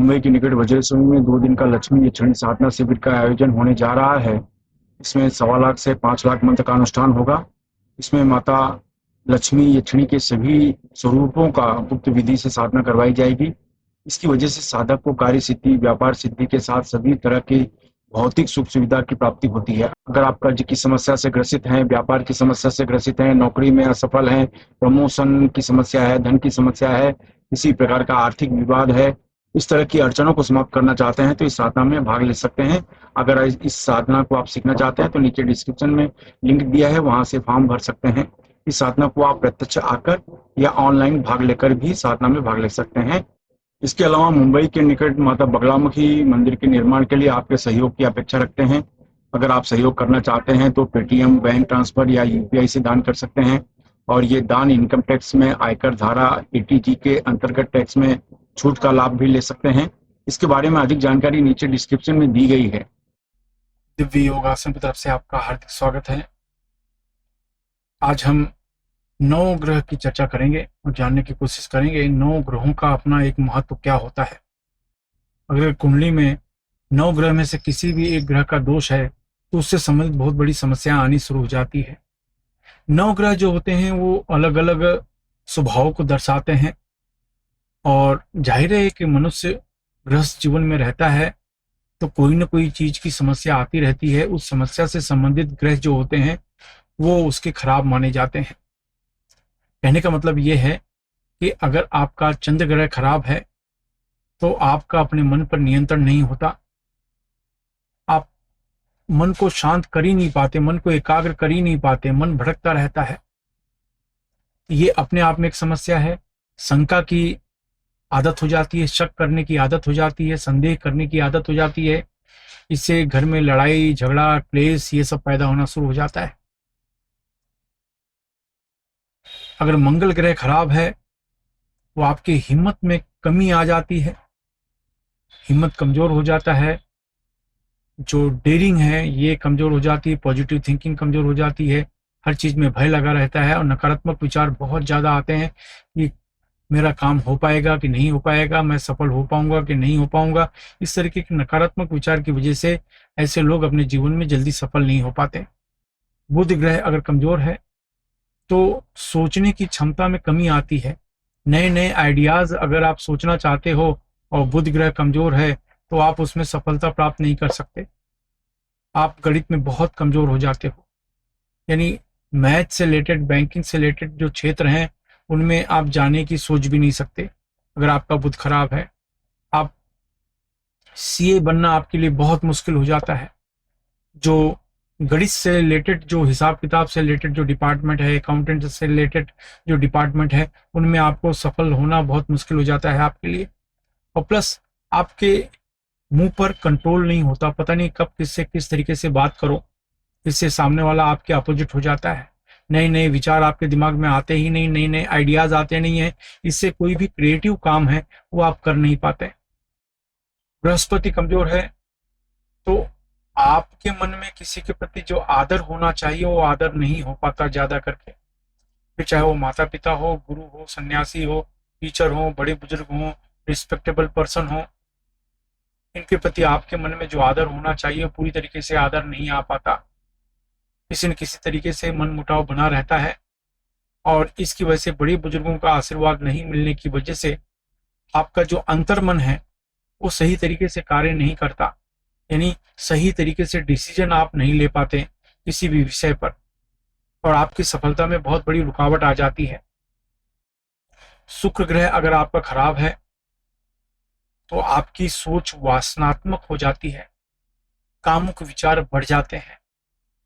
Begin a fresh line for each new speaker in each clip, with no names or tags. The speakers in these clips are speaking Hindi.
मुंबई के निकट वज्रसोनी में 2 दिन का लक्ष्मी यक्षिणी साधना शिविर का आयोजन होने जा रहा है। इसमें 1.25 लाख से 5 लाख मंत्र का अनुष्ठान होगा। इसमें माता लक्ष्मी यक्षिणी के सभी स्वरूपों का गुप्त विधि से साधना करवाई जाएगी। इसकी वजह से साधक को कार्य सिद्धि, व्यापार सिद्धि के साथ सभी तरह की भौतिक सुख सुविधा की प्राप्ति होती है। अगर आप कर्ज की समस्या से ग्रसित हैं, व्यापार की समस्या से ग्रसित हैं, नौकरी में असफल हैं, प्रमोशन की समस्या है, धन की समस्या है, किसी प्रकार का आर्थिक विवाद है, इस तरह की अड़चनों को समाप्त करना चाहते हैं तो इस साधना में भाग ले सकते हैं। अगर इस साधना को आप सीखना चाहते हैं तो नीचे डिस्क्रिप्शन में लिंक दिया है, वहां से फॉर्म भर सकते हैं। इस साधना को आप प्रत्यक्ष आकर या ऑनलाइन भाग लेकर भी साधना में भाग ले सकते हैं। इसके अलावा मुंबई के निकट माता बगलामुखी मंदिर के निर्माण के लिए आपके सहयोग की अपेक्षा रखते हैं। अगर आप सहयोग करना चाहते हैं तो पेटीएम, बैंक ट्रांसफर या यूपीआई से दान कर सकते हैं और ये दान इनकम टैक्स में आयकर धारा 80G के अंतर्गत टैक्स में छूट का लाभ भी ले सकते हैं। इसके बारे में अधिक जानकारी नीचे डिस्क्रिप्शन में दी गई है।
दिव्य योगासन की तरफ से आपका हार्दिक स्वागत है। आज हम 9 ग्रह की चर्चा करेंगे और जानने की कोशिश करेंगे 9 ग्रहों का अपना एक महत्व क्या होता है। अगर कुंडली में 9 ग्रह में से किसी भी एक ग्रह का दोष है तो उससे संबंधित बहुत बड़ी समस्या आनी शुरू हो जाती है। 9 ग्रह जो होते हैं वो अलग अलग स्वभाव को दर्शाते हैं और जाहिर है कि मनुष्य गृहस्थ जीवन में रहता है तो कोई ना कोई चीज की समस्या आती रहती है। उस समस्या से संबंधित ग्रह जो होते हैं वो उसके खराब माने जाते हैं। कहने का मतलब ये है कि अगर आपका चंद्र ग्रह खराब है तो आपका अपने मन पर नियंत्रण नहीं होता, आप मन को शांत कर ही नहीं पाते, मन को एकाग्र कर ही नहीं पाते, मन भटकता रहता है। ये अपने आप में एक समस्या है। शंका की आदत हो जाती है, शक करने की आदत हो जाती है, संदेह करने की आदत हो जाती है। इससे घर में लड़ाई झगड़ा क्लेश ये सब पैदा होना शुरू हो जाता है। अगर मंगल ग्रह खराब है तो आपकी हिम्मत में कमी आ जाती है, हिम्मत कमजोर हो जाता है, जो डेयरिंग है ये कमजोर हो जाती है, पॉजिटिव थिंकिंग कमजोर हो जाती है, हर चीज में भय लगा रहता है और नकारात्मक विचार बहुत ज्यादा आते हैं कि मेरा काम हो पाएगा कि नहीं हो पाएगा, मैं सफल हो पाऊंगा कि नहीं हो पाऊंगा। इस तरीके के नकारात्मक विचार की वजह से ऐसे लोग अपने जीवन में जल्दी सफल नहीं हो पाते। बुध ग्रह अगर कमजोर है तो सोचने की क्षमता में कमी आती है। नए नए आइडियाज अगर आप सोचना चाहते हो और बुध ग्रह कमजोर है तो आप उसमें सफलता प्राप्त नहीं कर सकते। आप गणित में बहुत कमजोर हो जाते हो, यानी मैथ से रिलेटेड, बैंकिंग से रिलेटेड जो क्षेत्र हैं उनमें आप जाने की सोच भी नहीं सकते अगर आपका बुध खराब है। आप सीए बनना आपके लिए बहुत मुश्किल हो जाता है। जो गणित से रिलेटेड, जो हिसाब किताब से रिलेटेड जो डिपार्टमेंट है, अकाउंटेंट से रिलेटेड जो डिपार्टमेंट है, उनमें आपको सफल होना बहुत मुश्किल हो जाता है आपके लिए। और प्लस आपके मुंह पर कंट्रोल नहीं होता, पता नहीं कब किससे किस तरीके से बात करो, इससे सामने वाला आपके अपोजिट हो जाता है। नए नए विचार आपके दिमाग में आते ही नहीं, नए नए आइडियाज आते नहीं है, इससे कोई भी क्रिएटिव काम है वो आप कर नहीं पाते। बृहस्पति कमजोर है तो आपके मन में किसी के प्रति जो आदर होना चाहिए वो आदर नहीं हो पाता ज्यादा करके। फिर चाहे वो माता पिता हो, गुरु हो, सन्यासी हो, टीचर हो, बड़े बुजुर्ग हो, रिस्पेक्टेबल पर्सन हो, इनके प्रति आपके मन में जो आदर होना चाहिए पूरी तरीके से आदर नहीं आ पाता। किसी न किसी तरीके से मन मुटाव बना रहता है और इसकी वजह से बड़े बुजुर्गों का आशीर्वाद नहीं मिलने की वजह से आपका जो अंतर्मन है वो सही तरीके से कार्य नहीं करता, यानी सही तरीके से डिसीजन आप नहीं ले पाते किसी भी विषय पर और आपकी सफलता में बहुत बड़ी रुकावट आ जाती है। शुक्र ग्रह अगर आपका खराब है तो आपकी सोच वासनात्मक हो जाती है, कामुक विचार बढ़ जाते हैं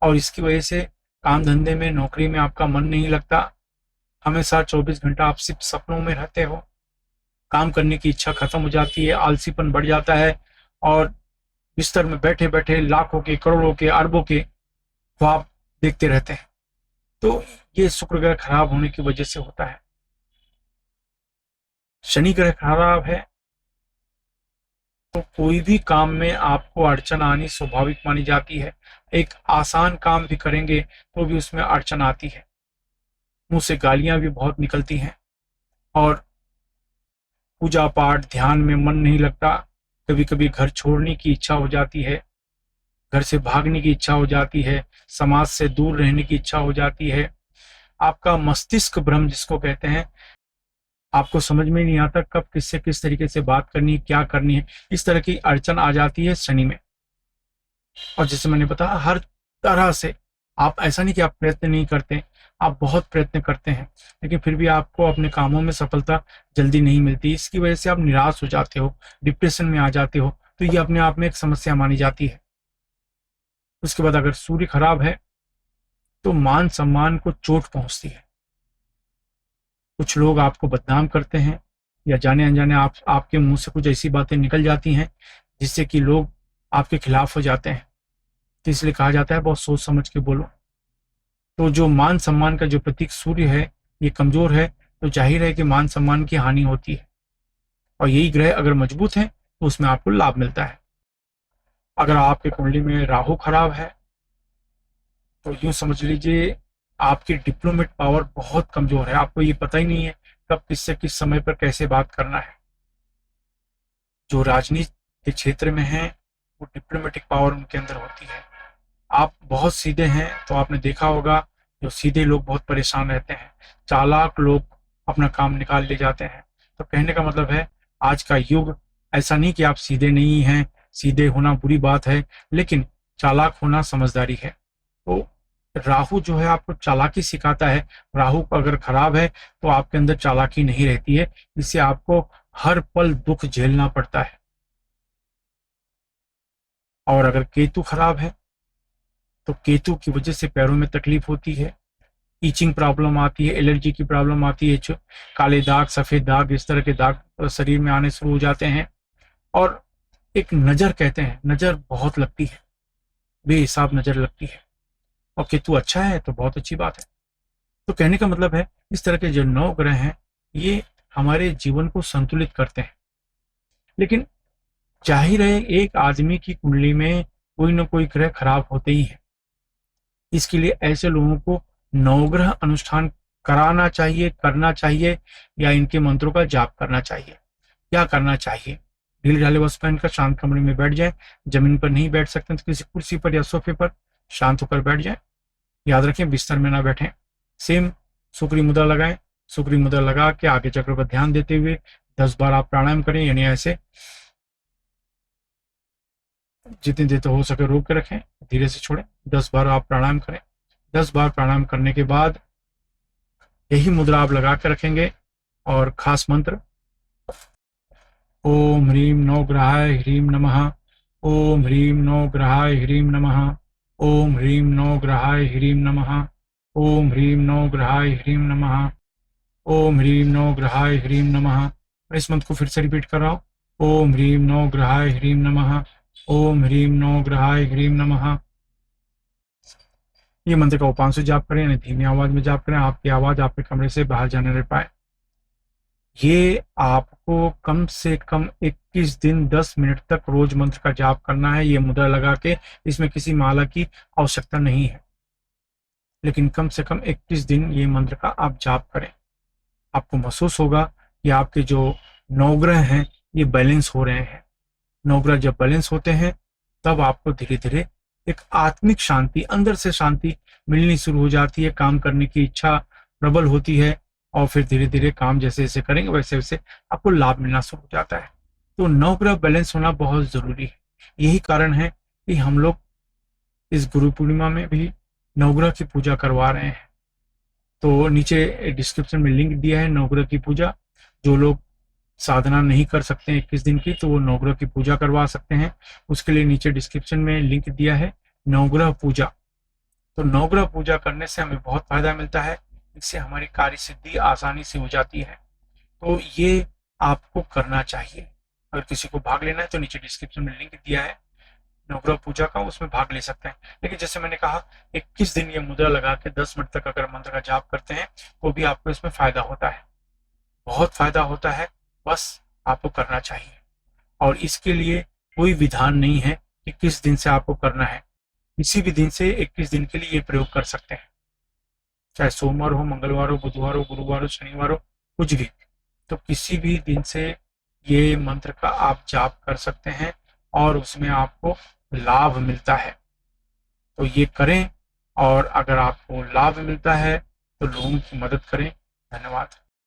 और इसकी वजह से काम धंधे में, नौकरी में आपका मन नहीं लगता। हमेशा 24 घंटा आप सिर्फ सपनों में रहते हो, काम करने की इच्छा खत्म हो जाती है, आलसीपन बढ़ जाता है और बिस्तर में बैठे बैठे लाखों के, करोड़ों के, अरबों के ख्वाब देखते रहते हैं। तो ये शुक्र ग्रह खराब होने की वजह से होता है। शनि ग्रह खराब है तो कोई भी काम में आपको अड़चन आनी स्वाभाविक मानी जाती है। एक आसान काम भी करेंगे तो भी उसमें अड़चन आती है, मुंह से गालियां भी बहुत निकलती हैं और पूजा पाठ ध्यान में मन नहीं लगता, कभी कभी घर छोड़ने की इच्छा हो जाती है, घर से भागने की इच्छा हो जाती है, समाज से दूर रहने की इच्छा हो जाती है। आपका मस्तिष्क भ्रम जिसको कहते हैं, आपको समझ में नहीं आता कब किससे किस तरीके से बात करनी है, क्या करनी है। इस तरह की अड़चन आ जाती है शनि में। और जैसे मैंने बताया, हर तरह से आप, ऐसा नहीं कि आप प्रयत्न नहीं करते, आप बहुत प्रयत्न करते हैं, लेकिन फिर भी आपको अपने कामों में सफलता जल्दी नहीं मिलती। इसकी वजह से आप निराश हो जाते हो, डिप्रेशन में आ जाते हो, तो ये अपने आप में एक समस्या मानी जाती है। उसके बाद अगर सूर्य खराब है तो मान सम्मान को चोट पहुंचती है। कुछ लोग आपको बदनाम करते हैं, या जाने अनजाने आपके मुंह से कुछ ऐसी बातें निकल जाती हैं जिससे कि लोग आपके खिलाफ हो जाते हैं। तो इसलिए कहा जाता है बहुत सोच समझ के बोलो। तो जो मान सम्मान का जो प्रतीक सूर्य है, ये कमजोर है, तो जाहिर है कि मान सम्मान की हानि होती है। और यही ग्रह अगर मजबूत है तो उसमें आपको लाभ मिलता है। अगर आपके कुंडली में राहु खराब है तो यूं समझ लीजिए आपकी डिप्लोमेट पावर बहुत कमजोर है। आपको ये पता ही नहीं है कब किससे किस समय पर कैसे बात करना है। जो राजनीति के क्षेत्र में है वो डिप्लोमेटिक पावर उनके अंदर होती है। आप बहुत सीधे हैं तो आपने देखा होगा, जो सीधे लोग बहुत परेशान रहते हैं, चालाक लोग अपना काम निकाल ले जाते हैं। तो कहने का मतलब है, आज का युग ऐसा नहीं कि आप सीधे नहीं हैं, सीधे होना बुरी बात है, लेकिन चालाक होना समझदारी है। तो राहु जो है आपको चालाकी सिखाता है। राहु अगर खराब है तो आपके अंदर चालाकी नहीं रहती है, इससे आपको हर पल दुख झेलना पड़ता है। और अगर केतु खराब है तो केतु की वजह से पैरों में तकलीफ होती है, ईचिंग प्रॉब्लम आती है, एलर्जी की प्रॉब्लम आती है, काले दाग, सफेद दाग, इस तरह के दाग शरीर में आने शुरू हो जाते हैं। और एक नजर कहते हैं, नजर बहुत लगती है, बेहिसाब नजर लगती है। और केतु अच्छा है तो बहुत अच्छी बात है। तो कहने का मतलब है, इस तरह के जो 9 ग्रह हैं ये हमारे जीवन को संतुलित करते हैं। लेकिन जाहिर है एक आदमी की कुंडली में कोई ना कोई ग्रह खराब होते ही है। इसके लिए ऐसे लोगों को नवग्रह अनुष्ठान कराना चाहिए, करना चाहिए, या इनके मंत्रों का जाप करना चाहिए। क्या करना चाहिए? ढीले ढाले वस्त्र पहनकर शांत कमरे में बैठ जाए। जमीन पर नहीं बैठ सकते तो किसी कुर्सी पर या सोफे पर शांत होकर बैठ जाए। याद रखें, बिस्तर में ना बैठें। सेम सुक्री मुद्रा लगाएं। सुक्री मुद्रा लगा के आगे चक्र पर ध्यान देते हुए 10 बार आप प्राणायाम करें, यानी ऐसे जितनी देर तो हो सके रोक के रखें, धीरे से छोड़ें। 10 बार आप प्राणायाम करें। 10 बार प्राणायाम करने के बाद यही मुद्रा आप लगा के रखेंगे। और खास मंत्र, ओम ह्रीं नवग्रहाय ह्रीं नमः, ओम ह्रीं नवग्रहाय ह्रीं नमः, ओम ह्रीं नवग्रहाय ह्रीं नमः, ओम ह्रीं नवग्रहाय ह्रीं नमः, ओम ह्रीं नवग्रहाय ह्रीं नमः। इस मंत्र को फिर से रिपीट कर रहा हूँ, ओम ह्रीं नवग्रहाय ह्रीं नमः, ओम ह्रीं नवग्रहाय ह्रीं नमः। ये मंत्र का उपांश से जाप करें, यानी धीमी आवाज में जाप करें, आपकी आवाज आपके कमरे से बाहर जाने नहीं पाए। ये आपको कम से कम 21 दिन 10 मिनट तक रोज मंत्र का जाप करना है, ये मुद्रा लगा के। इसमें किसी माला की आवश्यकता नहीं है, लेकिन कम से कम 21 दिन ये मंत्र का आप जाप करें। आपको महसूस होगा कि आपके जो नवग्रह हैं ये बैलेंस हो रहे हैं। नवग्रह जब बैलेंस होते हैं तब आपको धीरे धीरे एक आत्मिक शांति, अंदर से शांति मिलनी शुरू हो जाती है। काम करने की इच्छा प्रबल होती है, और फिर धीरे धीरे काम जैसे जैसे करेंगे वैसे वैसे आपको लाभ मिलना शुरू हो जाता है। तो नवग्रह बैलेंस होना बहुत जरूरी है। यही कारण है कि हम लोग इस गुरु पूर्णिमा में भी नवग्रह की पूजा करवा रहे हैं। तो नीचे डिस्क्रिप्शन में लिंक दिया है नवग्रह की पूजा। जो लोग साधना नहीं कर सकते 21 दिन की, तो वो नवग्रह की पूजा करवा सकते हैं। उसके लिए नीचे डिस्क्रिप्शन में लिंक दिया है नवग्रह पूजा। तो नवग्रह पूजा करने से हमें बहुत फायदा मिलता है। इससे हमारी कार्य सिद्धि आसानी से हो जाती है। तो ये आपको करना चाहिए। अगर किसी को भाग लेना है तो नीचे डिस्क्रिप्शन में लिंक दिया है नवग्रह पूजा का, उसमें भाग ले सकते हैं। लेकिन जैसे मैंने कहा, 21 दिन ये मुद्रा लगा के 10 मिनट तक अगर मंत्र का जाप करते हैं तो भी आपको इसमें फायदा होता है, बहुत फायदा होता है। बस आपको करना चाहिए। और इसके लिए कोई विधान नहीं है कि किस दिन से आपको करना है। किसी भी दिन से 21 दिन के लिए ये प्रयोग कर सकते हैं, चाहे सोमवार हो, मंगलवार हो, बुधवार हो, गुरुवार हो, शनिवार हो, कुछ भी। तो किसी भी दिन से ये मंत्र का आप जाप कर सकते हैं और उसमें आपको लाभ मिलता है। तो ये करें, और अगर आपको लाभ मिलता है तो लोगों की मदद करें। धन्यवाद।